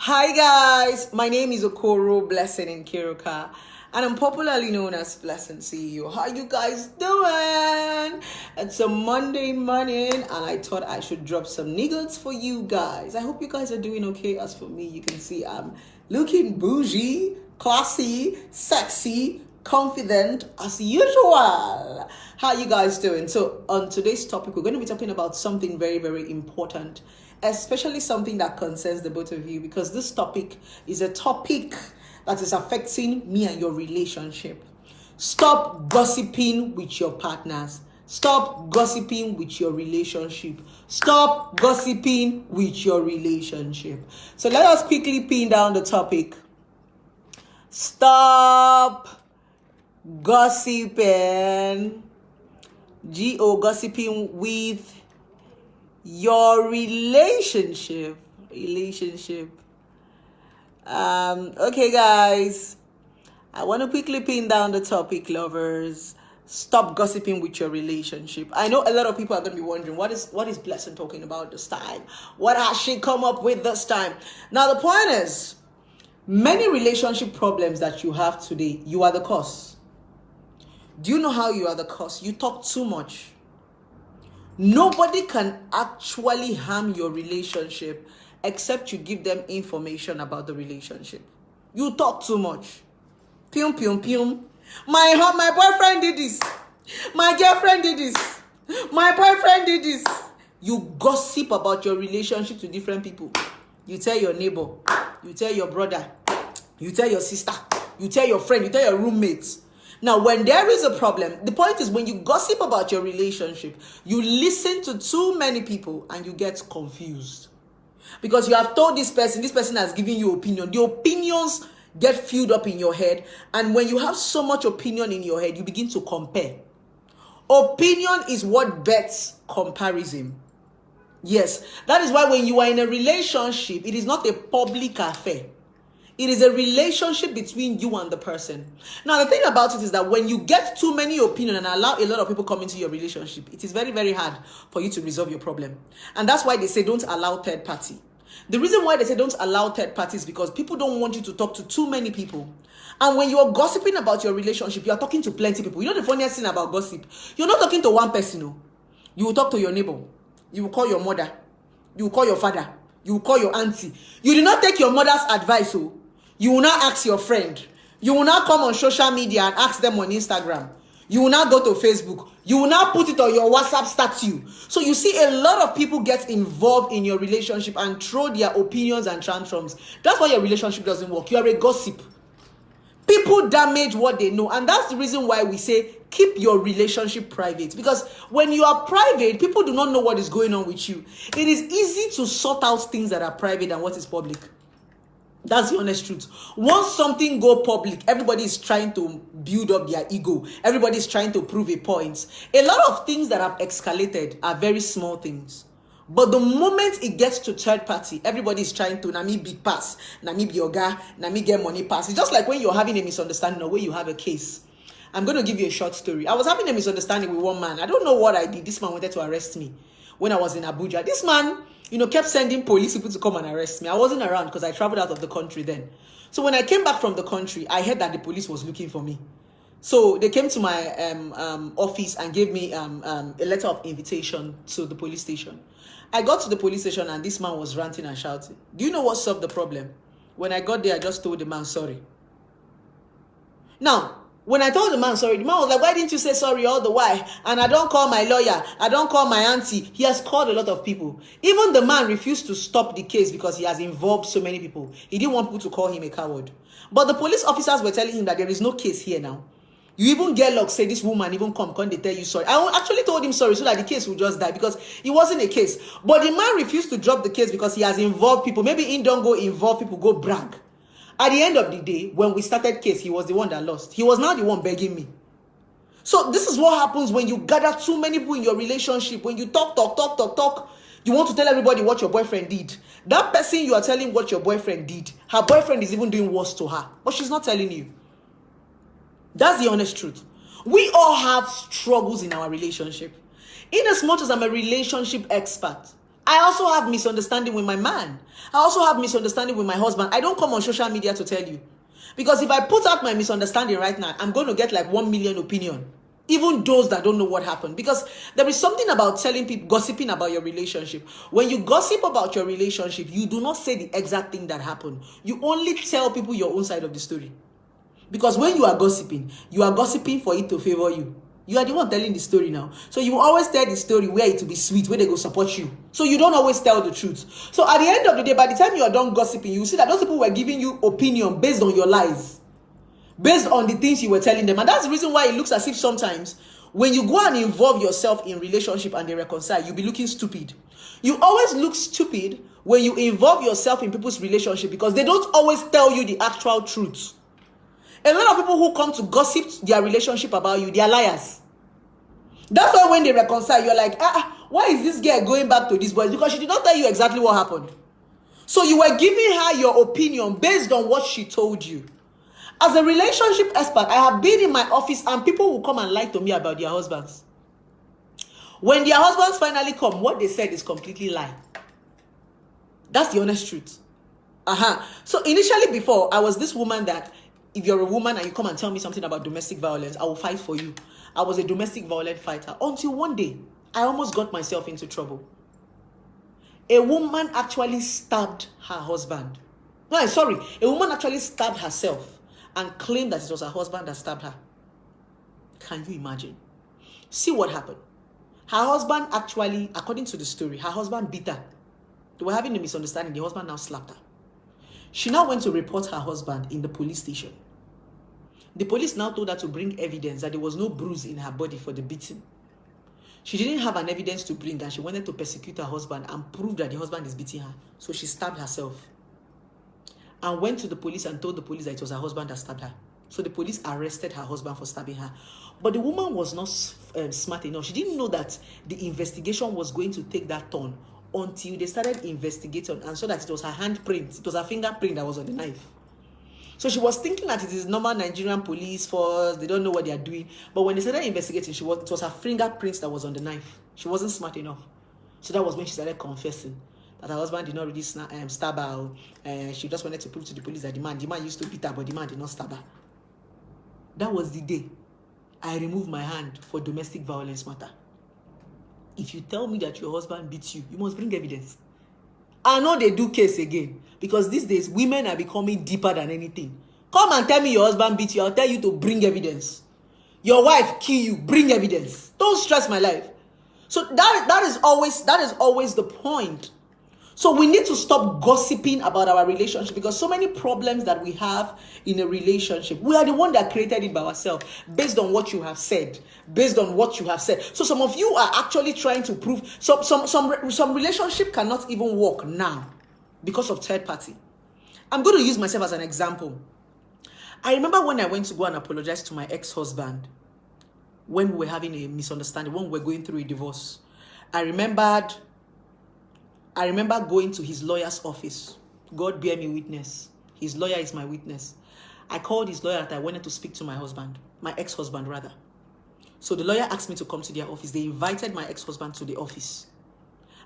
Hi guys, my name is Okoro Blessing in Kiruka, and I'm popularly known as Blessing CEO. How you guys doing? It's a Monday morning, and I thought I should drop some nuggets for you guys. I hope you guys are doing okay. As for me, you can see I'm looking bougie, classy, sexy, confident as usual. How you guys doing? So on today's topic, we're going to be talking about something very, very important, especially something that concerns the both of you, because this topic is a topic that is affecting me and your relationship. Stop gossiping with your partners. Stop gossiping with your relationship. Stop gossiping with your relationship. So let us quickly pin down the topic. Stop gossiping. Gossiping with your relationship. Okay guys, I want to quickly pin down the topic, lovers. Stop gossiping with your relationship. I know a lot of people are going to be wondering, what is Blessing talking about this time? What has she come up with this time? Now the point is, many relationship problems that you have today, you are the cause. Do you know how you are the cause? You talk too much. Nobody can actually harm your relationship except you give them information about the relationship. You talk too much. Pium, pium, pium. My boyfriend did this. My girlfriend did this. My boyfriend did this. You gossip about your relationship to different people. You tell your neighbor. You tell your brother. You tell your sister. You tell your friend. You tell your roommates. Now, when there is a problem, the point is when you gossip about your relationship, you listen to too many people and you get confused. Because you have told this person has given you opinion. The opinions get filled up in your head. And when you have so much opinion in your head, you begin to compare. Opinion is what bets comparison. Yes, that is why when you are in a relationship, it is not a public affair. It is a relationship between you and the person. Now, the thing about it is that when you get too many opinions and allow a lot of people come into your relationship, it is very, very hard for you to resolve your problem. And that's why they say don't allow third party. The reason why they say don't allow third party is because people don't want you to talk to too many people. And when you are gossiping about your relationship, you are talking to plenty of people. You know the funniest thing about gossip? You're not talking to one person. No. You will talk to your neighbor. You will call your mother. You will call your father. You will call your auntie. You do not take your mother's advice. Oh. You will not ask your friend. You will not come on social media and ask them on Instagram. You will not go to Facebook. You will not put it on your WhatsApp status. So you see a lot of people get involved in your relationship and throw their opinions and tantrums. That's why your relationship doesn't work. You are a gossip. People damage what they know. And that's the reason why we say keep your relationship private. Because when you are private, people do not know what is going on with you. It is easy to sort out things that are private and what is public. That's the honest truth. Once something go public, everybody is trying to build up their ego. Everybody is trying to prove a point. A lot of things that have escalated are very small things. But the moment it gets to third party, everybody is trying to, Nami big pass, Nami be yoga, Nami get money pass. It's just like when you're having a misunderstanding or when you have a case. I'm going to give you a short story. I was having a misunderstanding with one man. I don't know what I did. This man wanted to arrest me when I was in Abuja. This man, kept sending police people to come and arrest me. I wasn't around because I traveled out of the country then. So when I came back from the country, I heard that the police was looking for me. So they came to my office and gave me a letter of invitation to the police station. I got to the police station and this man was ranting and shouting. Do you know what solved the problem? When I got there, I just told the man sorry. Now, when I told the man sorry, the man was like, why didn't you say sorry all the while? And I don't call my lawyer. I don't call my auntie. He has called a lot of people. Even the man refused to stop the case because he has involved so many people. He didn't want people to call him a coward. But the police officers were telling him that there is no case here now. You even get luck, say this woman even come, they tell you sorry. I actually told him sorry so that the case would just die because it wasn't a case. But the man refused to drop the case because he has involved people. Maybe he don't go involve people, go brag. At the end of the day, when we started case, he was the one that lost. He was now the one begging me. So this is what happens when you gather too many people in your relationship. When you talk, you want to tell everybody what your boyfriend did. That person you are telling what your boyfriend did, her boyfriend is even doing worse to her. But she's not telling you. That's the honest truth. We all have struggles in our relationship. In as much as I'm a relationship expert, I also have misunderstanding with my man. I also have misunderstanding with my husband. I don't come on social media to tell you. Because if I put out my misunderstanding right now, I'm going to get like 1 million opinion. Even those that don't know what happened. Because there is something about telling people, gossiping about your relationship. When you gossip about your relationship, you do not say the exact thing that happened. You only tell people your own side of the story. Because when you are gossiping for it to favor you. You are the one telling the story now. So you always tell the story where it will be sweet, where they go support you. So you don't always tell the truth. So at the end of the day, by the time you are done gossiping, you see that those people were giving you opinion based on your lies. Based on the things you were telling them. And that's the reason why it looks as if sometimes when you go and involve yourself in relationship and they reconcile, you'll be looking stupid. You always look stupid when you involve yourself in people's relationship because they don't always tell you the actual truth. A lot of people who come to gossip their relationship about you, they are liars. That's why when they reconcile, you're like, why is this girl going back to this boy? Because she did not tell you exactly what happened. So you were giving her your opinion based on what she told you. As a relationship expert, I have been in my office and people will come and lie to me about their husbands. When their husbands finally come, what they said is completely lie. That's the honest truth. So initially before, I was this woman that if you're a woman and you come and tell me something about domestic violence, I will fight for you. I was a domestic violence fighter until one day, I almost got myself into trouble. A woman actually stabbed her husband. No, sorry. A woman actually stabbed herself and claimed that it was her husband that stabbed her. Can you imagine? See what happened. Her husband actually, according to the story, her husband beat her. They were having a misunderstanding. The husband now slapped her. She now went to report her husband in the police station. The police now told her to bring evidence that there was no bruise in her body for the beating. She didn't have an evidence to bring and she wanted to persecute her husband and prove that the husband is beating her. So she stabbed herself and went to the police and told the police that it was her husband that stabbed her. So the police arrested her husband for stabbing her. But the woman was not smart enough. She didn't know that the investigation was going to take that turn until they started investigating and saw that it was her handprint, it was her fingerprint that was on the knife. So she was thinking that it is normal Nigerian police force, they don't know what they are doing. But when they started investigating, it was her fingerprints that was on the knife. She wasn't smart enough. So that was when she started confessing that her husband did not really stab her. She just wanted to prove to the police that the man used to beat her, but the man did not stab her. That was the day I removed my hand for domestic violence matter. If you tell me that your husband beats you, you must bring evidence. I know they do case again. Because these days, women are becoming deeper than anything. Come and tell me your husband beat you. I'll tell you to bring evidence. Your wife kill you. Bring evidence. Don't stress my life. So that is always the point. So we need to stop gossiping about our relationship because so many problems that we have in a relationship, we are the one that created it by ourselves based on what you have said. Based on what you have said. So some of you are actually trying to prove some relationship cannot even work now because of third party. I'm going to use myself as an example. I remember when I went to go and apologize to my ex-husband when we were having a misunderstanding, when we were going through a divorce. I remember going to his lawyer's office. God bear me witness. His lawyer is my witness. I called his lawyer that I wanted to speak to my husband, my ex-husband rather. So the lawyer asked me to come to their office. They invited my ex-husband to the office.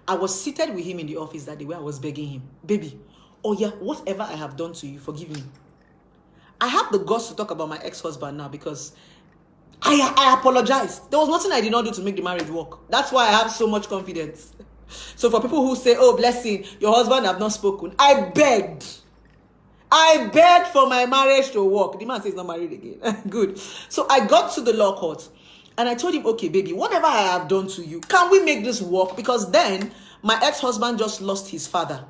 I was seated with him in the office that day where I was begging him, baby, oh yeah, whatever I have done to you, forgive me. I have the guts to talk about my ex-husband now because I apologized. There was nothing I did not do to make the marriage work. That's why I have so much confidence. So for people who say, oh, blessing, your husband have not spoken, I begged for my marriage to work. The man says he's not married again. Good. So I got to the law court and I told him, okay, baby, whatever I have done to you, can we make this work? Because then my ex-husband just lost his father.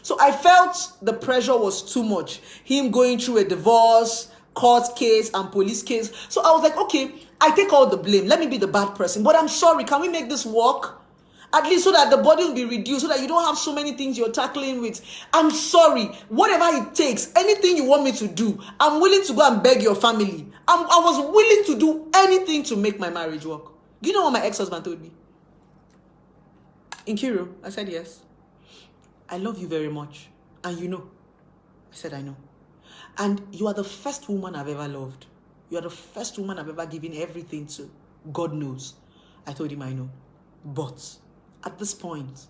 So I felt the pressure was too much. Him going through a divorce, court case and police case. So I was like, okay, I take all the blame. Let me be the bad person. But I'm sorry, can we make this work? At least so that the body will be reduced, so that you don't have so many things you're tackling with. I'm sorry. Whatever it takes, anything you want me to do, I'm willing to go and beg your family. I was willing to do anything to make my marriage work. Do you know what my ex-husband told me? Nkiru, I said yes. I love you very much. And you know. I said I know. And you are the first woman I've ever loved. You are the first woman I've ever given everything to. God knows. I told him I know. But at this point,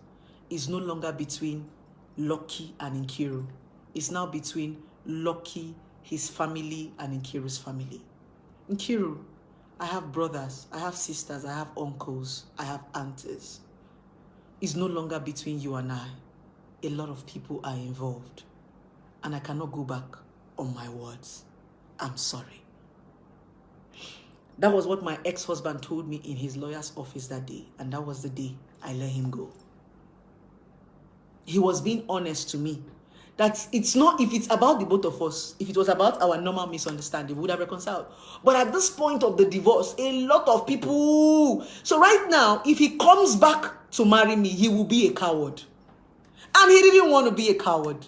is no longer between Lucky and Nkiru. It's now between Lucky, his family, and Nkiru's family. Nkiru, I have brothers, I have sisters, I have uncles, I have aunties. It's no longer between you and I. A lot of people are involved. And I cannot go back on my words. I'm sorry. That was what my ex-husband told me in his lawyer's office that day. And that was the day I let him go. He was being honest to me. That it's not, if it's about the both of us, if it was about our normal misunderstanding, we would have reconciled. But at this point of the divorce, a lot of people. So right now, if he comes back to marry me, he will be a coward. And he didn't want to be a coward.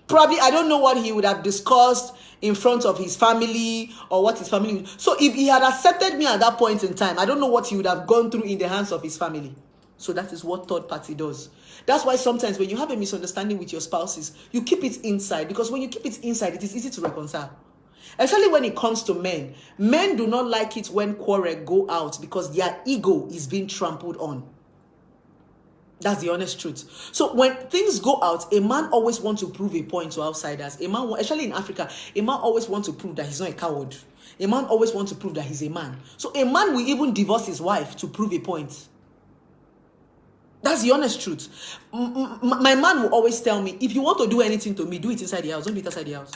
Probably, I don't know what he would have discussed in front of his family or what his family would. So if he had accepted me at that point in time, I don't know what he would have gone through in the hands of his family. So that is what third party does. That's why sometimes when you have a misunderstanding with your spouses, you keep it inside. Because when you keep it inside, it is easy to reconcile. Especially when it comes to men. Men do not like it when quarrel go out because their ego is being trampled on. That's the honest truth. So when things go out, a man always wants to prove a point to outsiders. A man, especially in Africa, a man always wants to prove that he's not a coward. A man always wants to prove that he's a man. So a man will even divorce his wife to prove a point. That's the honest truth. My man will always tell me, if you want to do anything to me, do it inside the house. Don't do it outside the house.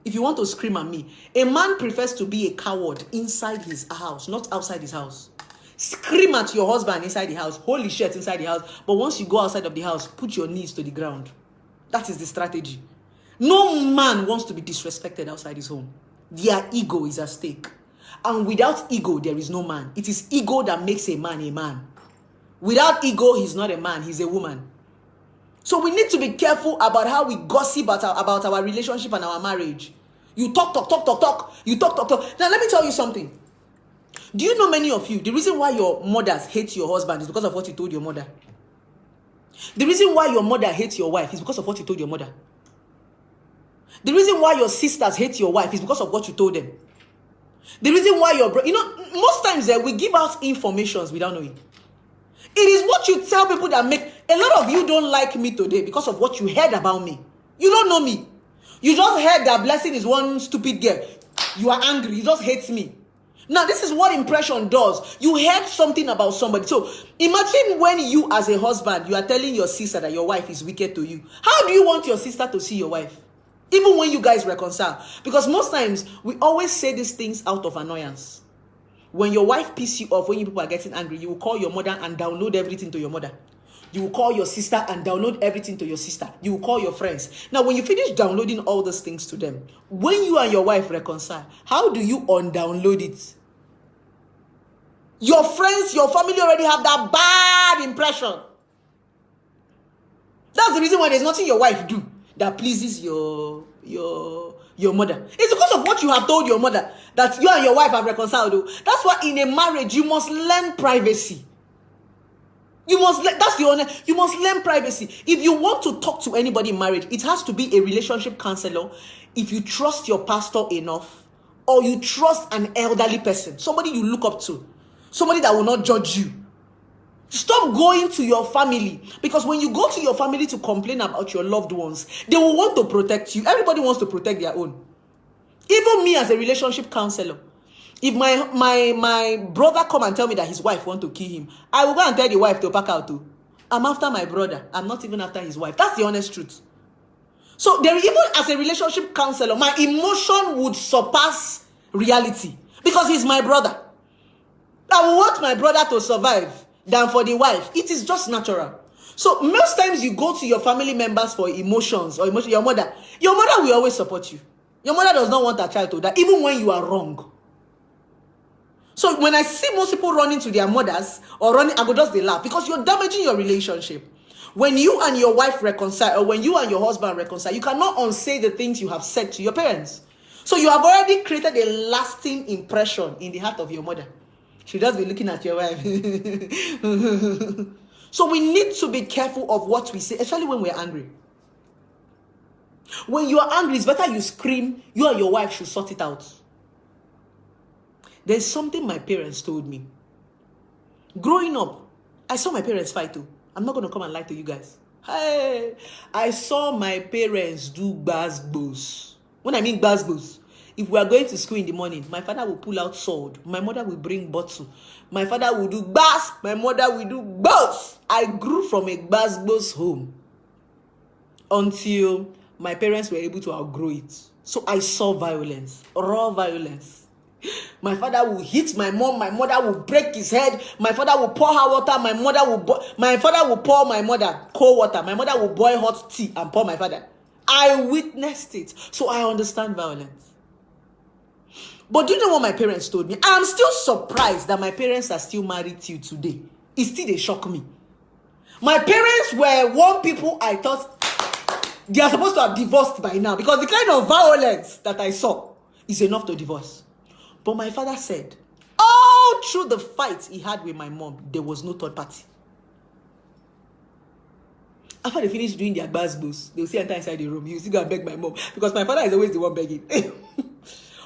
If you want to scream at me, a man prefers to be a coward inside his house, not outside his house. Scream at your husband inside the house. Holy shit inside the house. But once you go outside of the house, put your knees to the ground. That is the strategy. No man wants to be disrespected outside his home. Their ego is at stake. And without ego, there is no man. It is ego that makes a man a man. Without ego, he's not a man. He's a woman. So we need to be careful about how we gossip about our relationship and our marriage. You talk. You talk. Now, let me tell you something. Do you know, many of you, the reason why your mothers hate your husband is because of what you told your mother? The reason why your mother hates your wife is because of what you told your mother. The reason why your sisters hate your wife is because of what you told them. The reason why your brother, most times we give out informations without knowing. It is what you tell people that make, a lot of you don't like me today because of what you heard about me. You don't know me. You just heard that Blessing is one stupid girl. You are angry. You just hate me. Now, this is what impression does. You heard something about somebody. So, imagine when you as a husband, you are telling your sister that your wife is wicked to you. How do you want your sister to see your wife? Even when you guys reconcile. Because most times, we always say these things out of annoyance. When your wife pisses you off, when you people are getting angry, you will call your mother and download everything to your mother. You will call your sister and download everything to your sister. You will call your friends. Now, when you finish downloading all those things to them, when you and your wife reconcile, how do you undownload it? Your friends, your family already have that bad impression. That's the reason why there's nothing your wife do that pleases your mother. It's because of what you have told your mother that you and your wife have reconciled. That's why in a marriage, you must learn privacy. You must learn privacy. If you want to talk to anybody in marriage, it has to be a relationship counselor. If you trust your pastor enough, or you trust an elderly person, somebody you look up to, somebody that will not judge you. Stop going to your family, because when you go to your family to complain about your loved ones, they will want to protect you. Everybody wants to protect their own. Even me as a relationship counselor, if my brother come and tell me that his wife want to kill him, I will go and tell the wife to pack out too. I'm after my brother. I'm not even after his wife. That's the honest truth. So even as a relationship counselor, my emotion would surpass reality because he's my brother. I will want my brother to survive than for the wife. It is just natural. So most times you go to your family members for emotions or emotion. Your mother will always support you. Your mother does not want her child to die, even when you are wrong. So when I see most people running to their mothers or running, I go just they laugh because you're damaging your relationship. When you and your wife reconcile, or when you and your husband reconcile, you cannot unsay the things you have said to your parents. So you have already created a lasting impression in the heart of your mother. She'll just be looking at your wife. So we need to be careful of what we say, especially when we're angry. When you are angry, it's better you scream. You and your wife should sort it out. There's something my parents told me. Growing up, I saw my parents fight too. I'm not going to come and lie to you guys. Hey, I saw my parents do gbasgbos. When I mean gbasgbos, if we are going to school in the morning, my father will pull out sword. My mother will bring bottle. My father will do gbas. My mother will do gbos. I grew from a gbasgbos home until my parents were able to outgrow it. So I saw violence, raw violence. My father will hit my mom. My mother will break his head. My father will pour her water. My father will pour my mother cold water. My mother will boil hot tea and pour my father. I witnessed it, so I understand violence. But do you know what my parents told me? I'm still surprised that my parents are still married till today. It still they shock me. My parents were one people I thought they are supposed to have divorced by now, because the kind of violence that I saw is enough to divorce. But my father said, all through the fight he had with my mom, there was no third party. After they finish doing their gbasgbos, they'll enter inside the room. You still go and beg my mom, because my father is always the one begging.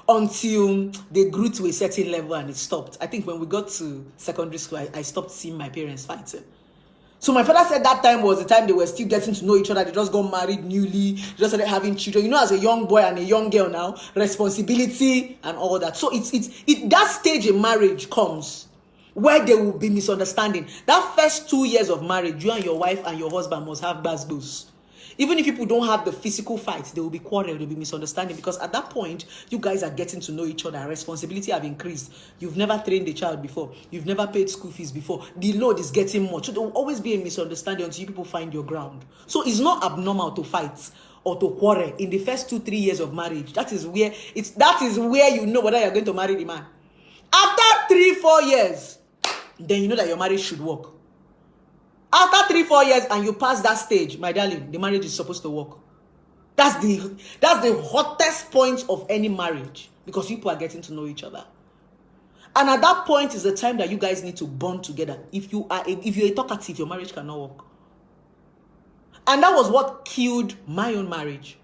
Until they grew to a certain level and it stopped. I think when we got to secondary school, I stopped seeing my parents fighting. So my father said that time was the time they were still getting to know each other. They just got married newly, just started having children. You know, as a young boy and a young girl now, responsibility and all that. So it's that stage in marriage comes where there will be misunderstanding. That first 2 years of marriage, you and your wife and your husband must have gbasgbos. Even if people don't have the physical fight, there will be quarrel, there will be misunderstanding, because at that point, you guys are getting to know each other. Responsibility have increased. You've never trained a child before. You've never paid school fees before. The load is getting much. So there will always be a misunderstanding until you people find your ground. So it's not abnormal to fight or to quarrel in the first 2-3 years of marriage. That is where you know whether you're going to marry the man. After 3-4 years, then you know that your marriage should work. After 3-4 years and you pass that stage, my darling, the marriage is supposed to work. That's the hottest point of any marriage, because people are getting to know each other. And at that point is the time that you guys need to bond together. If you're a talkative, your marriage cannot work. And that was what killed my own marriage.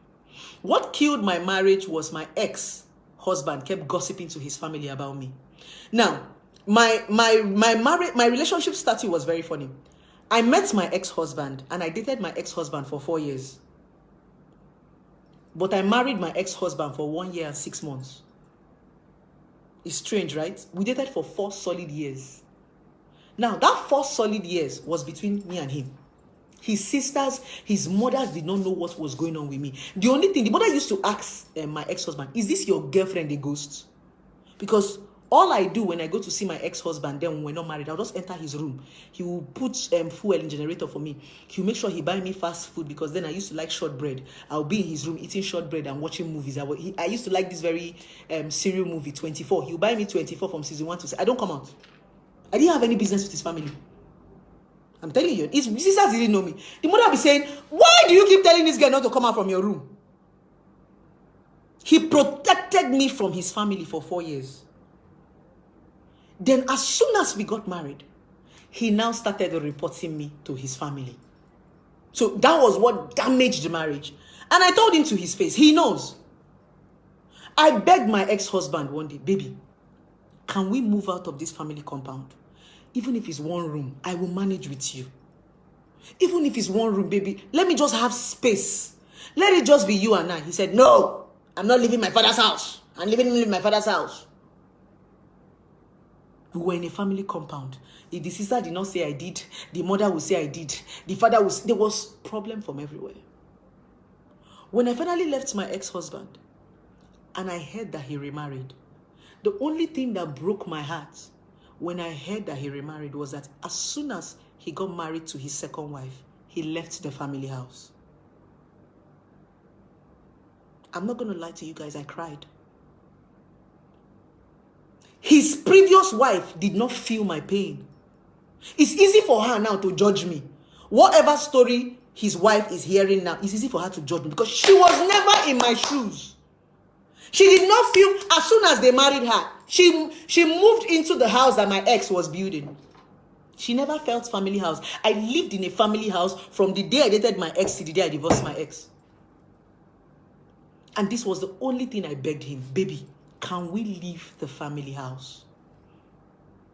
What killed my marriage was my ex-husband kept gossiping to his family about me. Now, my relationship starting was very funny. I met my ex-husband and I dated my ex-husband for 4 years. But I married my ex-husband for 1 year and 6 months. It's strange, right? We dated for 4 solid years. Now, that 4 solid years was between me and him. His sisters, his mothers did not know what was going on with me. The only thing, the mother used to ask my ex-husband, is this your girlfriend, a ghost? Because all I do when I go to see my ex-husband, then when we're not married, I'll just enter his room. He will put fuel in generator for me. He'll make sure he buy me fast food, because then I used to like shortbread. I'll be in his room eating shortbread and watching movies. I used to like this very serial movie, 24. He'll buy me 24 from season 1 to 6. I don't come out. I didn't have any business with his family. I'm telling you, his sisters didn't know me. The mother will be saying, why do you keep telling this girl not to come out from your room? He protected me from his family for 4 years. Then as soon as we got married, he now started reporting me to his family. So that was what damaged the marriage. And I told him to his face, he knows. I begged my ex-husband one day, baby, can we move out of this family compound? Even if it's 1 room, I will manage with you. Even if it's 1 room, baby, let me just have space. Let it just be you and I. He said, no, I'm not leaving my father's house. I'm living in my father's house. We were in a family compound. If the sister did not say I did, the mother would say I did. The father would say, there was problem from everywhere. When I finally left my ex-husband and I heard that he remarried, the only thing that broke my heart when I heard that he remarried was that as soon as he got married to his second wife, he left the family house. I'm not going to lie to you guys, I cried. His previous wife did not feel my pain. It's easy for her now to judge me. Whatever story his wife is hearing now, it's easy for her to judge me, because she was never in my shoes. She did not feel, as soon as they married her, she moved into the house that my ex was building. She never felt family house. I lived in a family house from the day I dated my ex to the day I divorced my ex. And this was the only thing I begged him, baby, can we leave the family house?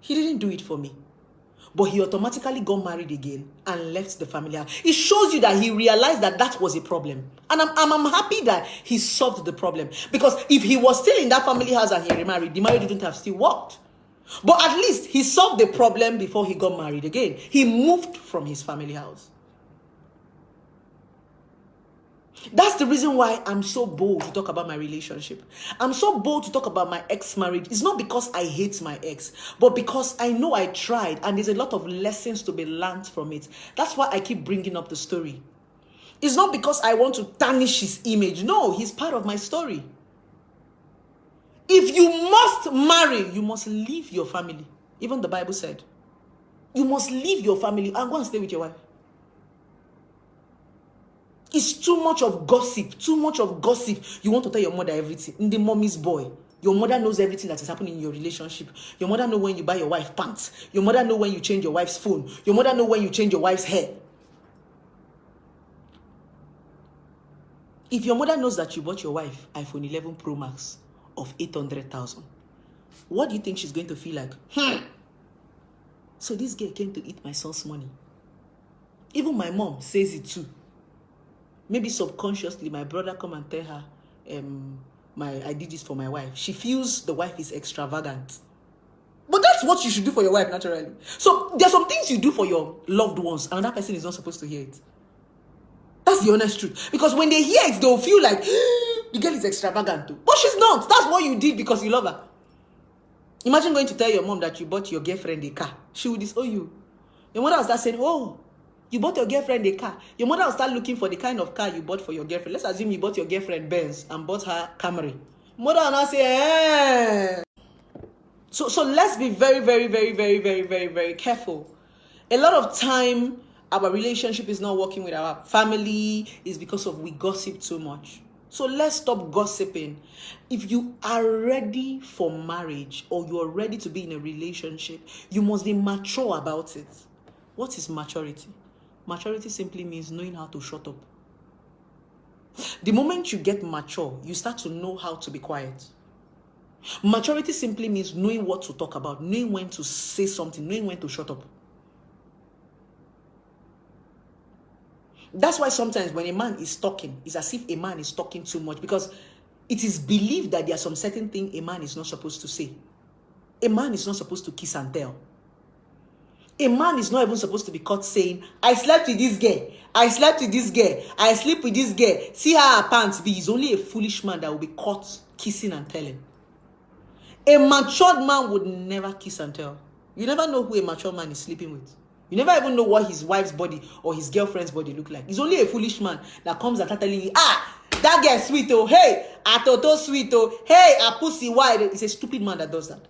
He didn't do it for me. but he automatically got married again and left the family house. It shows you that he realized that that was a problem. And I'm happy that he solved the problem. Because if he was still in that family house and he remarried, the marriage wouldn't have still worked. But at least he solved the problem before he got married again. He moved from his family house. That's the reason why I'm so bold to talk about my relationship. I'm so bold to talk about my ex-marriage. It's not because I hate my ex, but because I know I tried and there's a lot of lessons to be learned from it. That's why I keep bringing up the story. It's not because I want to tarnish his image. No, he's part of my story. If you must marry, you must leave your family. Even the Bible said, you must leave your family and go and stay with your wife. It's too much of gossip. Too much of gossip. You want to tell your mother everything. In the mommy's boy. Your mother knows everything that is happening in your relationship. Your mother knows when you buy your wife pants. Your mother knows when you change your wife's phone. Your mother knows when you change your wife's hair. If your mother knows that you bought your wife iPhone 11 Pro Max of 800,000, what do you think she's going to feel like? So this girl came to eat my son's money. Even my mom says it too. Maybe subconsciously, my brother come and tell her, I did this for my wife. She feels the wife is extravagant. But that's what you should do for your wife, naturally. So there are some things you do for your loved ones, and that person is not supposed to hear it. That's the honest truth. Because when they hear it, they'll feel like, the girl is extravagant too. But she's not. That's what you did because you love her. Imagine going to tell your mom that you bought your girlfriend a car. She would disown you. Your mother will start saying, oh, you bought your girlfriend a car. Your mother will start looking for the kind of car you bought for your girlfriend. Let's assume you bought your girlfriend Benz and bought her Camry. Mother will now say, eh. So let's be very, very, very, very, very, very, very careful. A lot of time, our relationship is not working with our family is because of we gossip too much. So let's stop gossiping. If you are ready for marriage or you are ready to be in a relationship, you must be mature about it. What is maturity? Maturity simply means knowing how to shut up. The moment you get mature, you start to know how to be quiet. Maturity simply means knowing what to talk about, knowing when to say something, knowing when to shut up. That's why sometimes when a man is talking, it's as if a man is talking too much, because it is believed that there are some certain things a man is not supposed to say. A man is not supposed to kiss and tell. A man is not even supposed to be caught saying, I slept with this girl. I slept with this girl. I sleep with this girl. See how her pants be. He's only a foolish man that will be caught kissing and telling. A matured man would never kiss and tell. You never know who a mature man is sleeping with. You never even know what his wife's body or his girlfriend's body look like. He's only a foolish man that comes and telling you, that girl sweet, oh, hey, a toto sweet, oh, hey, a pussy wide. It's a stupid man that does that.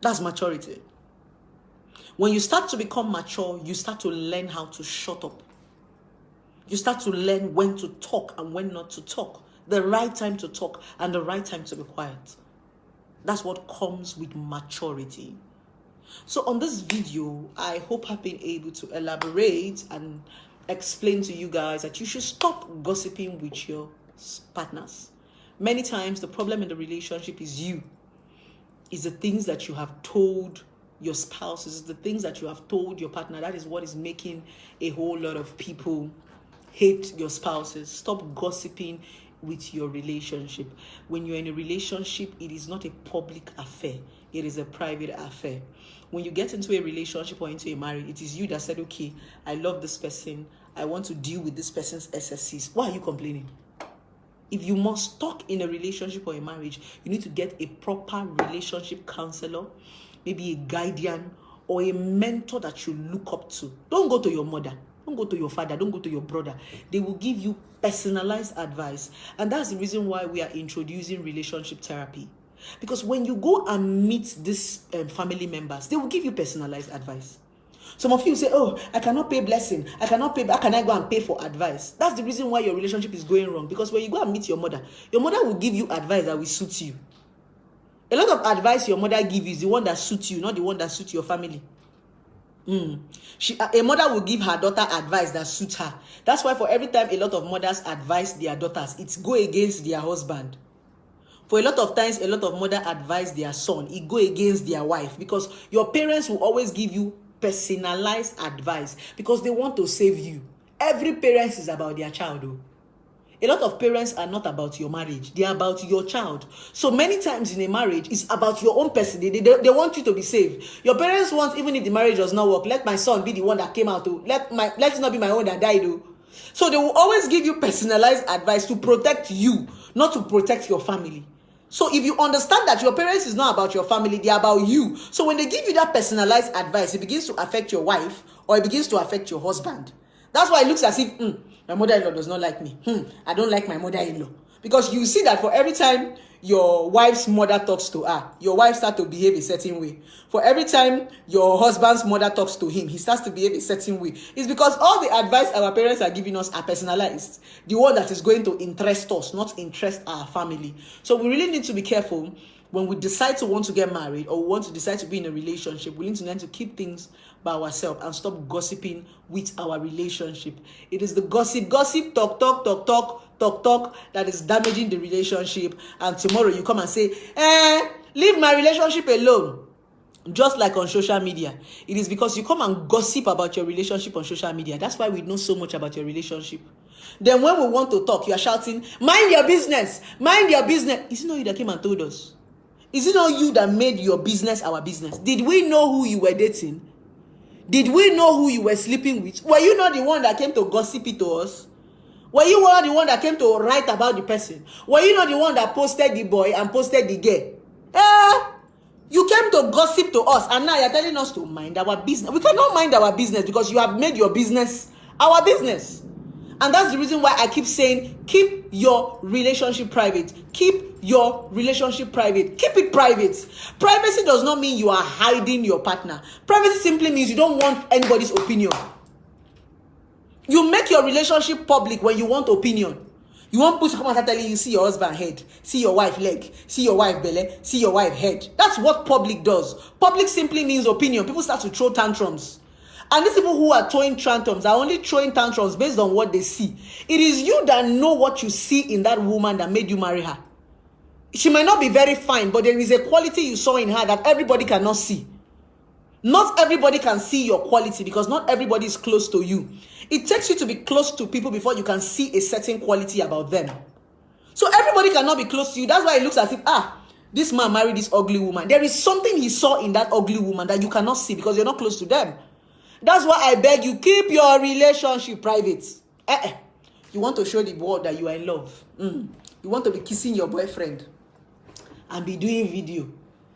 That's maturity. When you start to become mature, you start to learn how to shut up. You start to learn when to talk and when not to talk. The right time to talk and the right time to be quiet. That's what comes with maturity. So on this video, I hope I've been able to elaborate and explain to you guys that you should stop gossiping with your partners. Many times the problem in the relationship is you. It's the things that you have told your spouses, the things that you have told your partner. That is what is making a whole lot of people hate your spouses. Stop gossiping with your relationship. When you're in a relationship, it is not a public affair. It is a private affair. When you get into a relationship or into a marriage, it is you that said, okay, I love this person. I want to deal with this person's SSCs. Why are you complaining? If you must talk in a relationship or a marriage, you need to get a proper relationship counselor, maybe a guardian or a mentor that you look up to. Don't go to your mother. Don't go to your father. Don't go to your brother. They will give you personalized advice. And that's the reason why we are introducing relationship therapy. Because when you go and meet these family members, they will give you personalized advice. Some of you say, oh, I cannot pay blessing. I cannot pay. How can I go and pay for advice? That's the reason why your relationship is going wrong. Because when you go and meet your mother will give you advice that will suit you. A lot of advice your mother gives you is the one that suits you, not the one that suits your family. A mother will give her daughter advice that suits her. That's why for every time a lot of mothers advise their daughters, it's go against their husband. For a lot of times, a lot of mothers advise their son, it go against their wife. Because your parents will always give you personalized advice because they want to save you. Every parent is about their child, though. A lot of parents are not about your marriage. They are about your child. So many times in a marriage, it's about your own person. They want you to be saved. Your parents want, even if the marriage does not work, let my son be the one that came out. Let it not be my own that died. So they will always give you personalized advice to protect you, not to protect your family. So if you understand that your parents is not about your family, they are about you. So when they give you that personalized advice, it begins to affect your wife or it begins to affect your husband. That's why it looks as if, my mother-in-law does not like me. I don't like my mother-in-law. Because you see that for every time your wife's mother talks to her, your wife starts to behave a certain way. For every time your husband's mother talks to him, he starts to behave a certain way. It's because all the advice our parents are giving us are personalized. The one that is going to interest us, not interest our family. So we really need to be careful when we decide to want to get married or we want to decide to be in a relationship. We need to learn to keep things by ourselves and stop gossiping with our relationship. It is the gossip, talk that is damaging the relationship. And tomorrow you come and say, leave my relationship alone. Just like on social media. It is because you come and gossip about your relationship on social media. That's why we know so much about your relationship. Then when we want to talk, you are shouting, mind your business, mind your business. Is it not you that came and told us? Is it not you that made your business our business? Did we know who you were dating? Did we know who you were sleeping with? Were you not the one that came to gossip it to us? Were you not the one that came to write about the person? Were you not the one that posted the boy and posted the girl? You came to gossip to us and now you're telling us to mind our business. We cannot mind our business because you have made your business our business. And that's the reason why I keep saying, keep your relationship private. Keep your relationship private. Keep it private. Privacy does not mean you are hiding your partner. Privacy simply means you don't want anybody's opinion. You make your relationship public when you want opinion. You want people to come and start telling you, see your husband head, see your wife leg, see your wife belly, see your wife head. That's what public does. Public simply means opinion. People start to throw tantrums. And these people who are throwing tantrums are only throwing tantrums based on what they see. It is you that know what you see in that woman that made you marry her. She might not be very fine, but there is a quality you saw in her that everybody cannot see. Not everybody can see your quality because not everybody is close to you. It takes you to be close to people before you can see a certain quality about them. So everybody cannot be close to you. That's why it looks as if, this man married this ugly woman. There is something he saw in that ugly woman that you cannot see because you're not close to them. That's why I beg you, keep your relationship private. You want to show the world that you are in love. You want to be kissing your boyfriend and be doing video.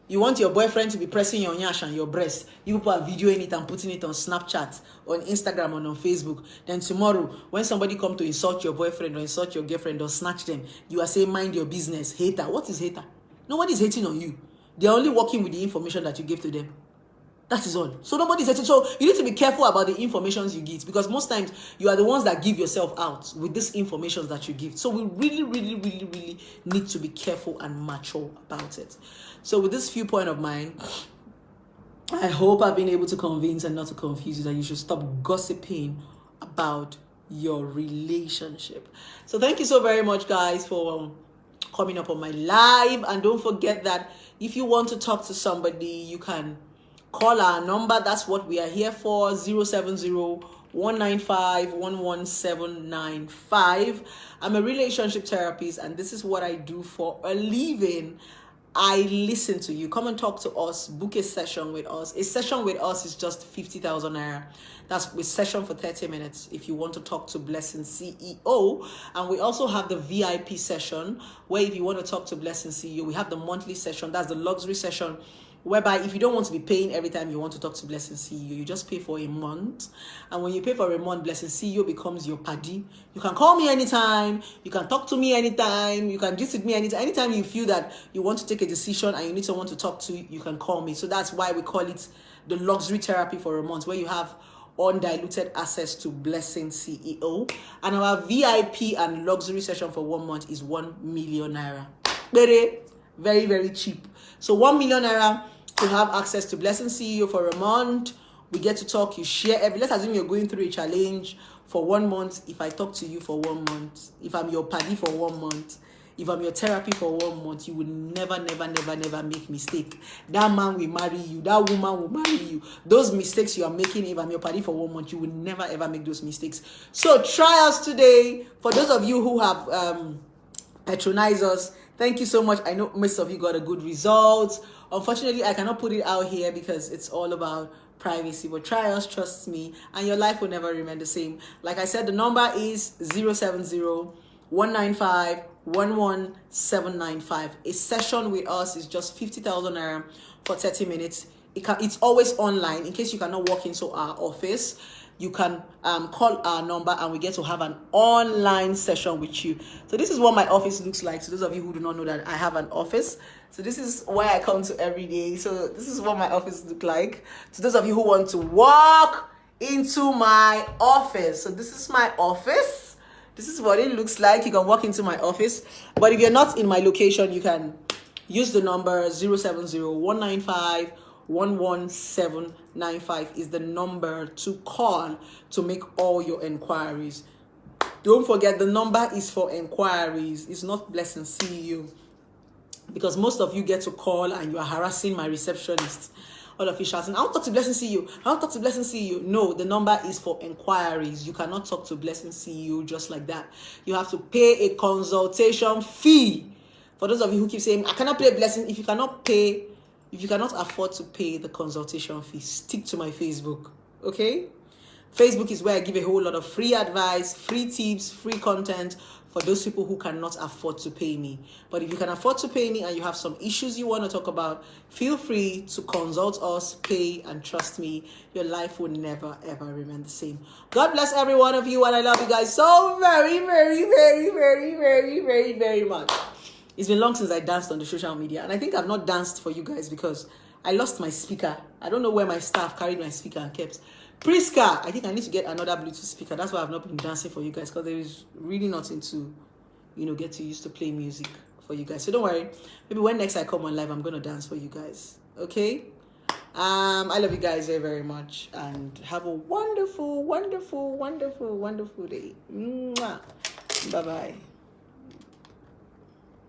You want your boyfriend to be pressing your nyash and your breast. You people are videoing it and putting it on Snapchat, on Instagram, and on Facebook. Then tomorrow, when somebody come to insult your boyfriend or insult your girlfriend or snatch them, you are saying, mind your business. Hater. What is hater? Nobody is hating on you. They are only working with the information that you give to them. That is all. So nobody's hating. So you need to be careful about the informations you give because most times you are the ones that give yourself out with this information that you give. So we really need to be careful and mature about it. So with this viewpoint of mine, I hope I've been able to convince and not to confuse you that you should stop gossiping about your relationship. So thank you so very much, guys, for coming up on my live. And don't forget that if you want to talk to somebody, you can call our number. That's what we are here for. 070-195-11795. I'm a relationship therapist and this is what I do for a living. I listen to you. Come and talk to us. Book a session with us. A session with us is just 50,000 naira. That's a session for 30 minutes if you want to talk to Blessing CEO. And we also have the VIP session where if you want to talk to Blessing CEO, we have the monthly session. That's the luxury session, whereby if you don't want to be paying every time you want to talk to Blessing CEO, you just pay for a month. And when you pay for a month, Blessing CEO becomes your paddy. You can call me anytime. You can talk to me anytime. You can visit me anytime. Anytime you feel that you want to take a decision and you need someone to talk to, you can call me. So that's why we call it the luxury therapy for a month, where you have undiluted access to Blessing CEO. And our VIP and luxury session for 1 month is 1 million naira. Very, very cheap. So 1 million naira to have access to Blessing CEO for a month. We get to talk, you share let's assume you're going through a challenge for 1 month. If I talk to you for 1 month, if I'm your paddy for 1 month, if I'm your therapy for 1 month, you will never make mistake. That man will marry you. That woman will marry you. Those mistakes you are making, if I'm your party for 1 month, you will never ever make those mistakes. So try us today. For those of you who have patronized us, thank you so much. I know most of you got a good result. Unfortunately, I cannot put it out here because it's all about privacy, but try us, trust me, and your life will never remain the same. Like I said, the number is 070-195-11795. A session with us is just 50,000 naira for 30 minutes. It's always online. In case you cannot walk into our office, you can call our number and we get to have an online session with you. So this is what my office looks like. So those of you who do not know that I have an office, so this is where I come to every day. So this is what my office looks like. So those of you who want to walk into my office, so this is my office. This is what it looks like. You can walk into my office. But if you're not in my location, you can use the number 070-195-11795 is the number to call to make all your inquiries. Don't forget, the number is for inquiries. It's not blessing see you. Because most of you get to call and you are harassing my receptionist. All of you shouting, I want to talk to Blessing CEO. I want to talk to Blessing CEO. No, the number is for inquiries. You cannot talk to Blessing CEO just like that. You have to pay a consultation fee. For those of you who keep saying, I cannot pay Blessing. If you cannot afford to pay the consultation fee, stick to my Facebook. Okay? Facebook is where I give a whole lot of free advice, free tips, free content for those people who cannot afford to pay me. But if you can afford to pay me and you have some issues you want to talk about, feel free to consult us, pay, and trust me, your life will never, ever remain the same. God bless every one of you, and I love you guys so very, very, very, very, very, very, very much. It's been long since I danced on the social media, and I think I've not danced for you guys because I lost my speaker. I don't know where my staff carried my speaker and kept. Priska, I think I need to get another Bluetooth speaker. That's why I've not been dancing for you guys, because there is really nothing to, get to use to play music for you guys. So don't worry. Maybe when next I come on live, I'm going to dance for you guys. Okay? I love you guys very, very much. And have a wonderful, wonderful, wonderful, wonderful day. Mwah. Bye-bye.